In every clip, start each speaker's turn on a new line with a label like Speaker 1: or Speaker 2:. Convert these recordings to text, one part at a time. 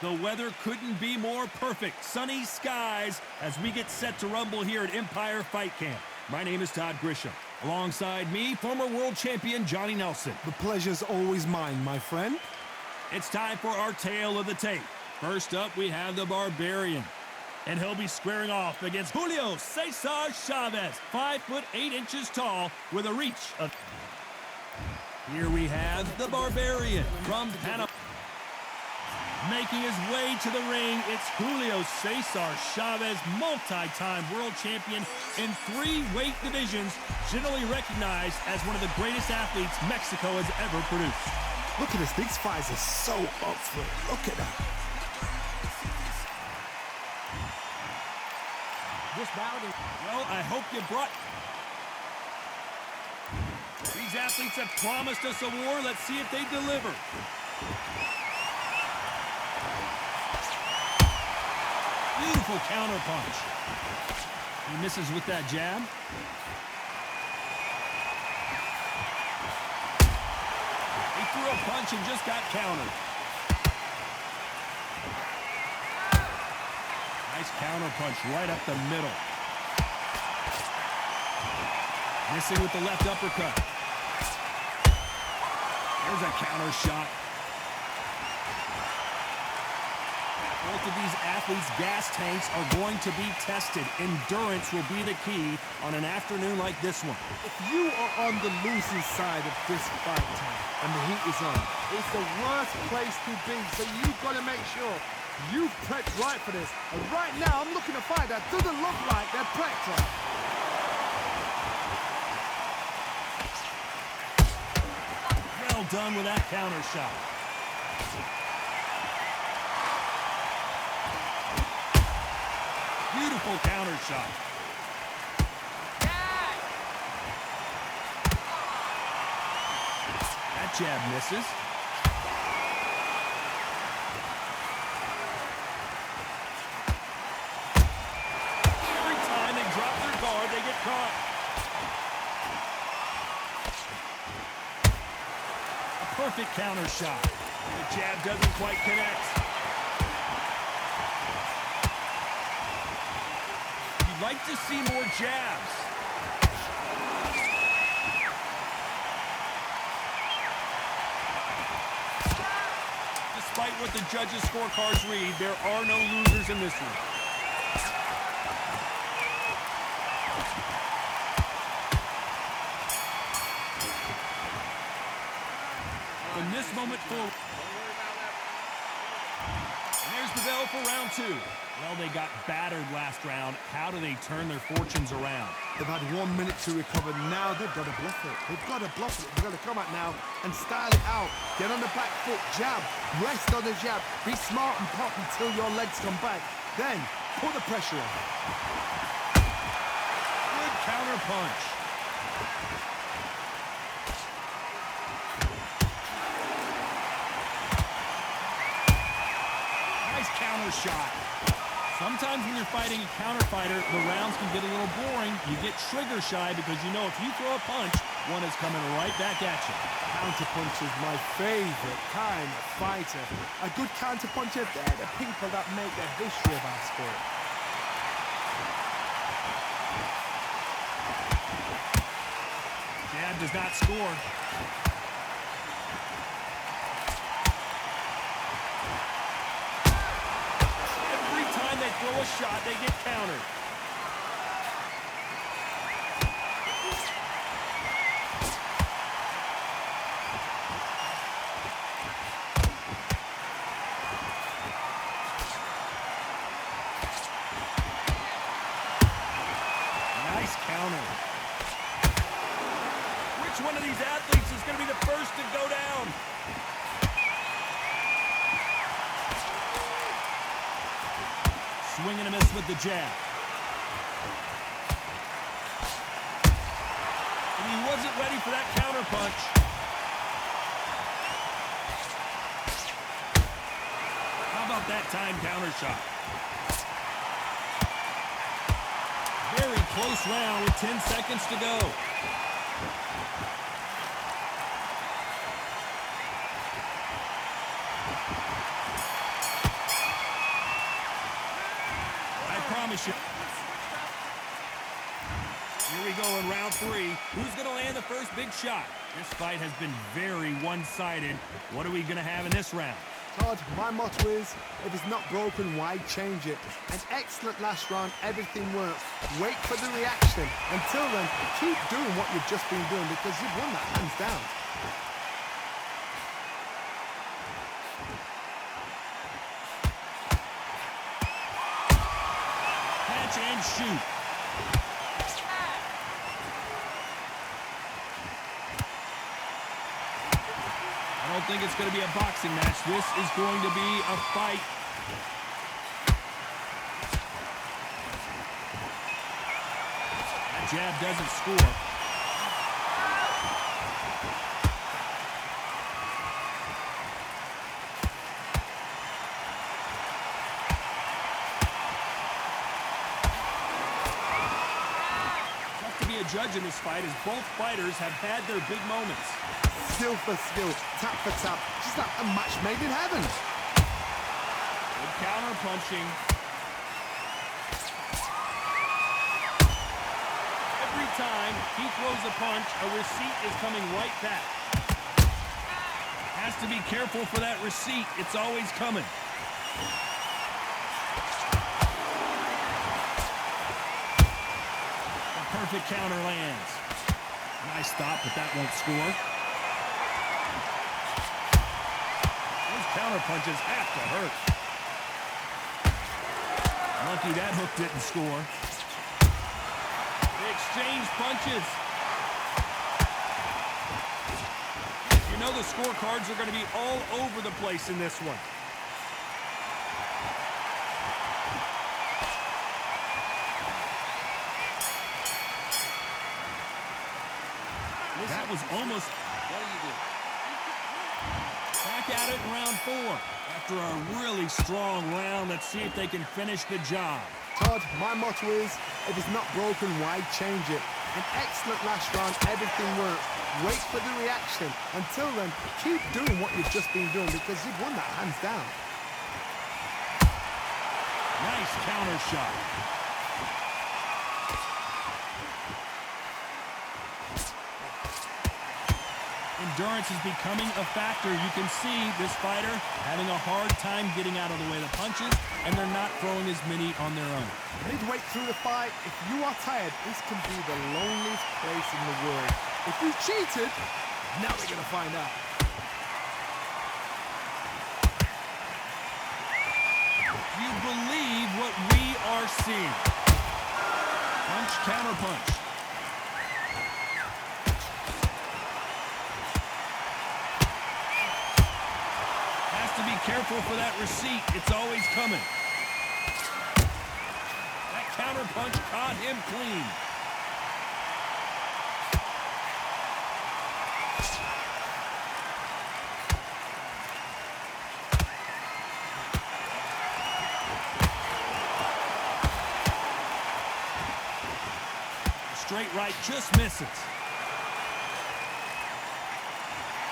Speaker 1: The weather couldn't be more perfect. Sunny skies as we get set to rumble here at Empire Fight Camp. My name is Todd Grisham. Alongside me, former world champion Johnny Nelson.
Speaker 2: The pleasure's always mine, my friend.
Speaker 1: It's time for our tale of the tape. First up, we have the Barbarian. And he'll be squaring off against Julio Cesar Chavez, 5'8" tall, with a reach of... Here we have the Barbarian from Panama. Making his way to the ring, it's Julio Cesar Chavez, multi-time world champion in 3 weight divisions, generally recognized as one of the greatest athletes Mexico has ever produced.
Speaker 2: Look at this, these fights are so up for it. Look at that.
Speaker 1: This bout is... Well, I hope you brought... These athletes have promised us a war. Let's see if they deliver. Beautiful counter punch. He misses with that jab. He threw a punch and just got countered. Nice counter punch right up the middle. Missing with the left uppercut. There's a counter shot. Both of these athletes' gas tanks are going to be tested. Endurance will be the key on an afternoon like this one.
Speaker 2: If you are on the losing side of this fight time and the heat is on, it's the worst place to be. So you've got to make sure you've prepped right for this. And right now, I'm looking to fight that doesn't look like they're prepped right.
Speaker 1: Well done with that counter shot. Beautiful counter shot. That jab misses. Every time they drop their guard, they get caught. A perfect counter shot. The jab doesn't quite connect. Like to see more jabs. Despite what the judges' scorecards read, there are no losers in this one. From this moment forward. And there's the bell for round 2. Well, they got battered last round. How do they turn their fortunes around?
Speaker 2: They've had 1 minute to recover. Now they've got to bluff it. They've got to bluff it. They've got to come out now and style it out. Get on the back foot, jab, rest on the jab. Be smart and pop until your legs come back. Then, put the pressure on.
Speaker 1: Good counter punch. Nice counter shot. Sometimes when you're fighting a counter fighter, the rounds can get a little boring. You get trigger shy because you know if you throw a punch, one is coming right back at you.
Speaker 2: Counter punch is my favorite kind of fighter. A good counter puncher, they're the people that make the history of our sport.
Speaker 1: Jab does not score. Throw a shot, they get countered. Nice counter. Which one of these athletes is going to be the first to go down? Swing and a miss with the jab. And he wasn't ready for that counter punch. How about that time counter shot? Very close round with 10 seconds to go. position. Here we go in round 3. Who's going to land the first big shot? This fight has been very one-sided. What are we going to have in this round?
Speaker 2: Todd, my motto is, if it's not broken, why change it? An excellent last round, everything works. Wait for the reaction. Until then, keep doing what you've just been doing because you've won that hands down.
Speaker 1: Catch and shoot. I don't think it's going to be a boxing match. This is going to be a fight. That jab doesn't score. Tough to be a judge in this fight as both fighters have had their big moments.
Speaker 2: Skill for skill, tap for tap, just like a match made in heaven.
Speaker 1: Good counter punching. Every time he throws a punch, a receipt is coming right back. Has to be careful for that receipt. It's always coming. A perfect counter lands. Nice stop, but that won't score. Counter punches have to hurt. Lucky that hook didn't score. They exchange punches. You know the scorecards are going to be all over the place in this one. That was almost... What do you do? Back at it in round 4. After a really strong round, let's see if they can finish the job.
Speaker 2: Todd, my motto is, if it's not broken, why change it? An excellent last round, everything works. Wait for the reaction. Until then, keep doing what you've just been doing because you've won that hands down.
Speaker 1: Nice counter shot. Endurance is becoming a factor. You can see this fighter having a hard time getting out of the way of the punches, and they're not throwing as many on their own.
Speaker 2: Midway through the fight, if you are tired, this can be the loneliest place in the world. If you cheated, now we're going to find out.
Speaker 1: Do you believe what we are seeing? Punch, counter punch. Be careful for that receipt. It's always coming. That counter punch caught him clean. Straight right just misses.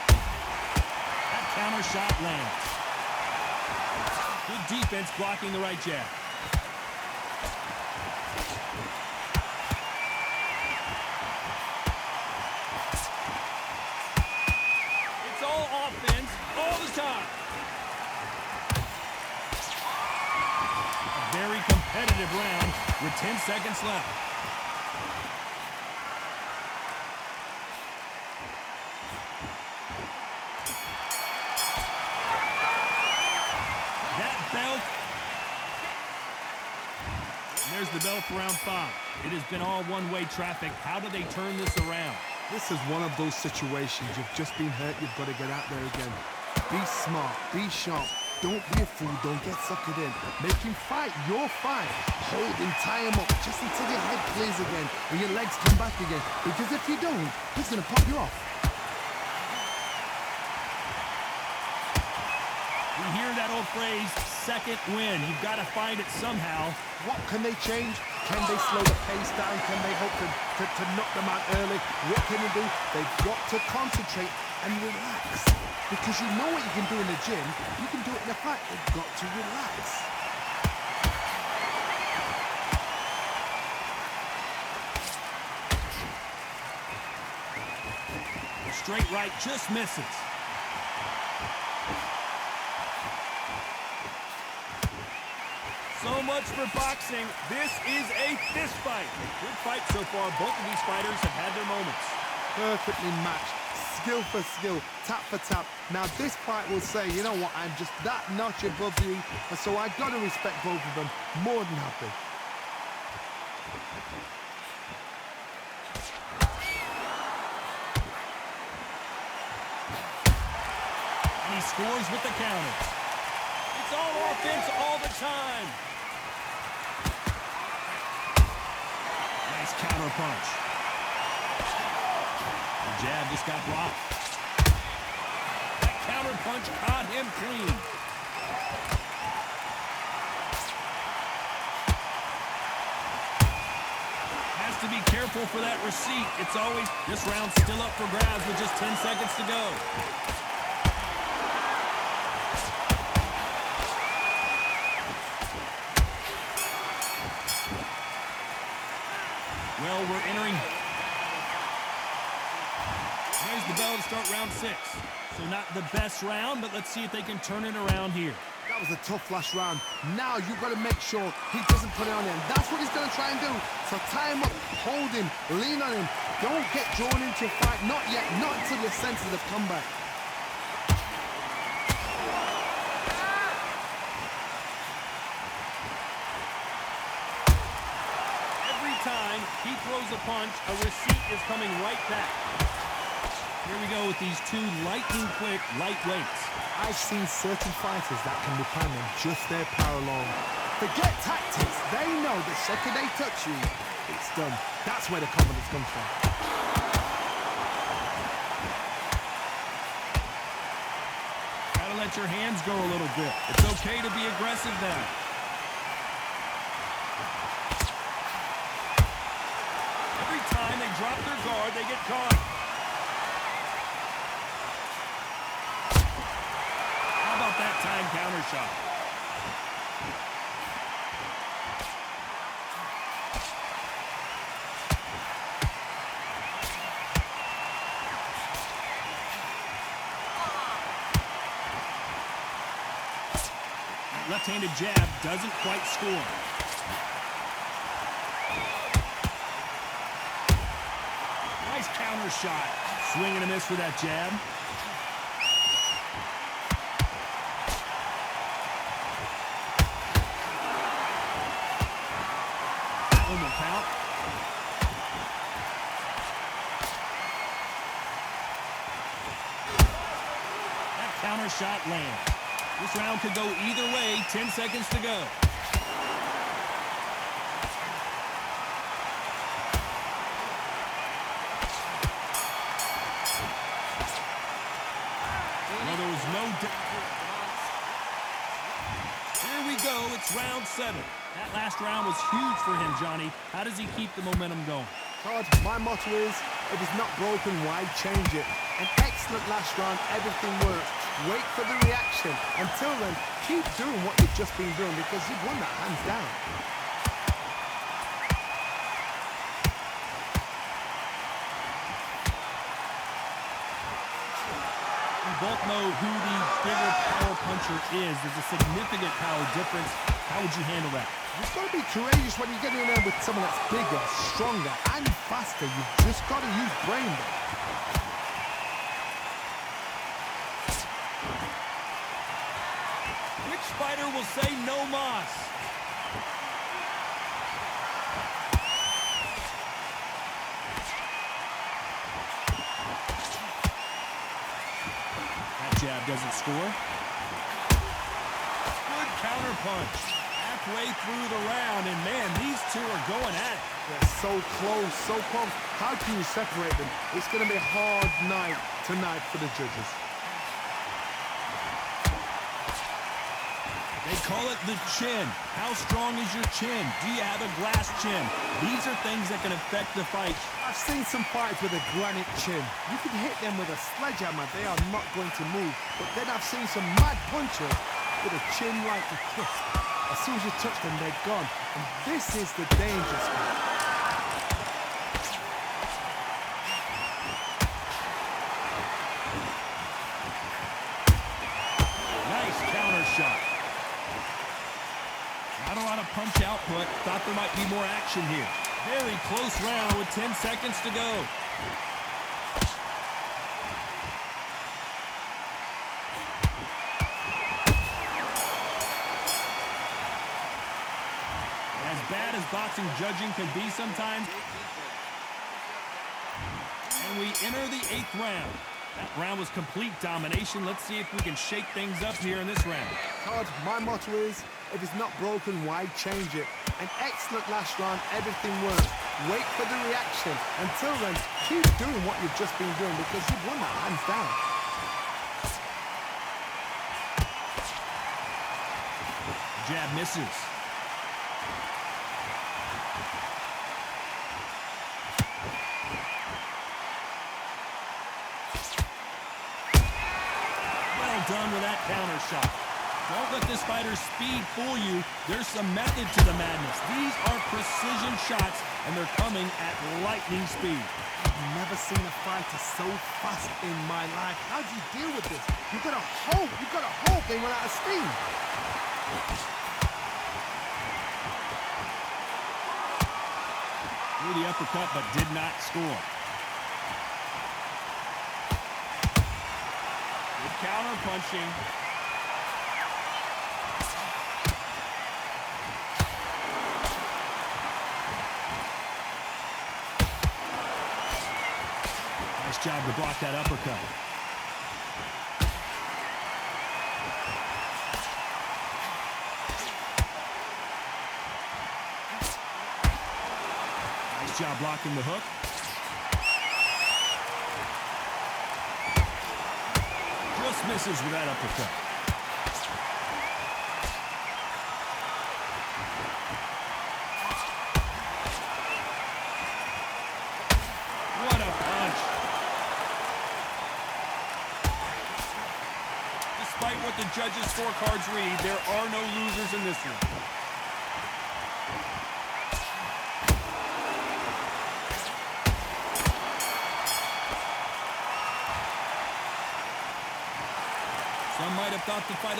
Speaker 1: That counter shot lands. Good defense blocking the right jab. It's all offense all the time. A very competitive round with 10 seconds left. There's the bell for round 5. It has been all one-way traffic. How do they turn this around?
Speaker 2: This is one of those situations. You've just been hurt. You've got to get out there again. Be smart. Be sharp. Don't be a fool. Don't get suckered in. Make him fight your fight. Hold him, tie him up just until your head clears again and your legs come back again. Because if you don't, he's going to pop you off.
Speaker 1: We hear that old phrase, second win. You've got to find it somehow.
Speaker 2: What can they change? Can they slow the pace down? Can they hope to knock them out early? What can they do? They've got to concentrate and relax. Because you know what you can do in the gym, you can do it in a fight. They've got to relax.
Speaker 1: straight right just misses. So much for boxing. This is a fist fight. Good fight so far. Both of these fighters have had their moments.
Speaker 2: Perfectly matched. Skill for skill, tap for tap. Now this fight will say, you know what, I'm just that notch above you, and so I got to respect both of them. More than happy.
Speaker 1: And he scores with the counter. It's all offense all the time. Nice counter punch. The jab just got blocked. That counter punch caught him clean. Has to be careful for that receipt. It's always, this round's still up for grabs with just 10 seconds to go. Well, we're entering. There's the bell to start round 6. So not the best round, but let's see if they can turn it around here.
Speaker 2: That was a tough last round. Now you've got to make sure he doesn't put it on him. That's what he's going to try and do. So tie him up, hold him, lean on him. Don't get drawn into a fight. Not yet. Not until your senses have come back.
Speaker 1: Time he throws a punch, a receipt is coming right back. Here we go with these two lightning quick lightweights.
Speaker 2: I've seen certain fighters that can depend on just their power alone. Forget tactics. They know the second they touch you, it's done. That's where the confidence comes from.
Speaker 1: Gotta let your hands go a little bit. It's okay to be aggressive now. Time they drop their guard, they get caught. How about that time counter shot? That left-handed jab doesn't quite score. Nice counter shot. Swing and a miss for that jab. That one will count. That counter shot lands. This round could go either way. 10 seconds to go. Here we go, it's round 7. That last round was huge for him, Johnny. How does he keep the momentum going?
Speaker 2: Todd, my motto is, if it's not broken, why change it? An excellent last round, everything works. Wait for the reaction. Until then, keep doing what you've just been doing because you've won that hands down.
Speaker 1: Both know who the bigger power puncher is. There's a significant power difference. How would you handle that?
Speaker 2: You've got to be courageous when you get in there with someone that's bigger, stronger, and faster. You've just got to use brain.
Speaker 1: Which fighter will say no mas? Jab doesn't score. Good counter punch. Halfway through the round, and man, these two are going at it.
Speaker 2: They're so close, so close. How can you separate them? It's going to be a hard night tonight for the judges.
Speaker 1: They call it the chin. How strong is your chin? Do you have a glass chin? These are things that can affect the fight.
Speaker 2: I've seen some fights with a granite chin. You can hit them with a sledgehammer. They are not going to move. But then I've seen some mad punchers with a chin like a crisp. As soon as you touch them, they're gone. And this is the dangerous part.
Speaker 1: might be more action here. Very close round with 10 seconds to go. As bad as boxing judging can be sometimes. And we enter the 8th round. That round was complete domination. Let's see if we can shake things up here in this round.
Speaker 2: Todd, my motto is, if it's not broken, why change it? An excellent last round, everything works. Wait for the reaction. Until then, keep doing what you've just been doing because you've won that hands down.
Speaker 1: Jab misses. Well done with that counter shot. Don't let this fighter's speed fool you. There's some method to the madness. These are precision shots, and they're coming at lightning speed.
Speaker 2: I've never seen a fighter so fast in my life. How do you deal with this? You've got to hope they run out of steam.
Speaker 1: Threw the uppercut, but did not score. Good counter punching. Nice job to block that uppercut. Nice job blocking the hook. Just misses with that uppercut. What a punch. Despite what the judges' scorecards read, there are no losers in this one. Some might have thought the fight...